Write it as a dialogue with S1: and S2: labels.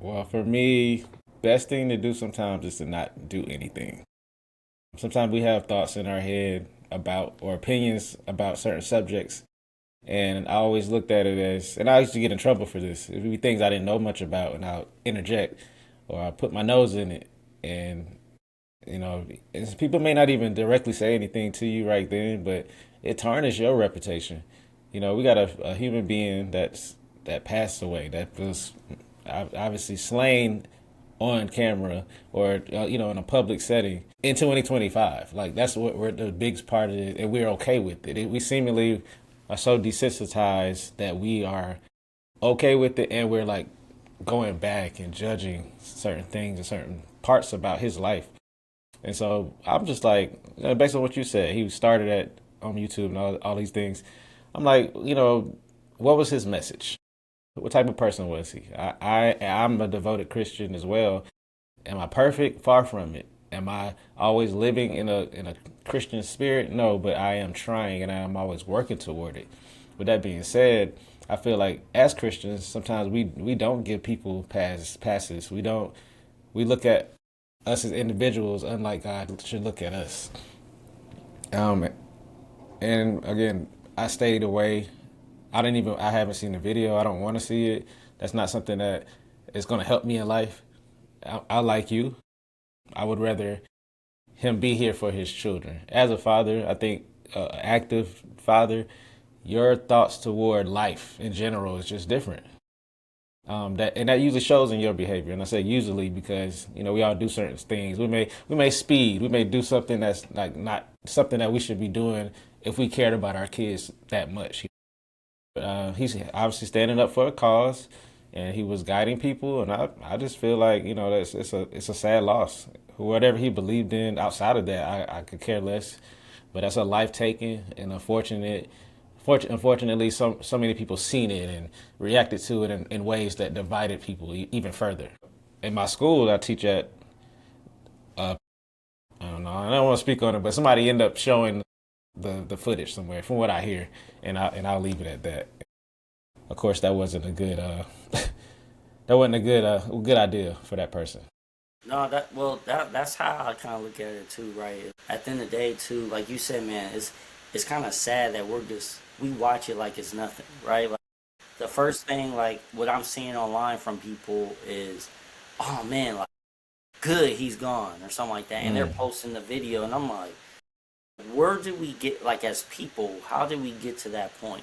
S1: Well, for me, best thing to do sometimes is to not do anything. Sometimes we have thoughts in our head about or opinions about certain subjects, and I always looked at it as, and I used to get in trouble for this. It would be things I didn't know much about, and I'll interject or I'll put my nose in it, and people may not even directly say anything to you right then, but it tarnishes your reputation. We got a human being that passed away, that was obviously slain on camera or in a public setting in 2025. Like that's what we're the biggest part of it, and we're okay with it. We seemingly are so desensitized that we are okay with it, and we're like going back and judging certain things and certain parts about his life. And so I'm just like, based on what you said, he started at on YouTube and all these things. I'm like, what was his message? What type of person was he? I'm a devoted Christian as well. Am I perfect? Far from it. Am I always living in a Christian spirit? No, but I am trying and I'm always working toward it. With that being said, I feel like as Christians, sometimes we don't give people passes. We look at us as individuals unlike God should look at us. Um, and again, I stayed away. I haven't seen the video. I don't want to see it. That's not something that is going to help me in life. I like you. I would rather him be here for his children. As a father, I think active father, your thoughts toward life in general is just different. That usually shows in your behavior, and I say usually because we all do certain things. We may speed, we may do something that's like not something that we should be doing if we cared about our kids that much. He's obviously standing up for a cause, and he was guiding people. And I just feel like that's it's a sad loss. Whatever he believed in outside of that, I could care less. But that's a life taken and unfortunately, so many people seen it and reacted to it in ways that divided people even further. In my school, I teach at I don't know. I don't want to speak on it, but somebody ended up showing the footage somewhere, from what I hear, and I'll leave it at that. Of course, that wasn't a good that wasn't a good idea for that person.
S2: No, that's how I kind of look at it too, right? At the end of the day, too, like you said, man, it's kind of sad that we watch it like it's nothing, right? Like the first thing, like what I'm seeing online from people is, oh man, like good, he's gone or something like that, and they're
S1: Mm.
S2: posting the video, and I'm like, where did we get, like as people, how did we get to that point?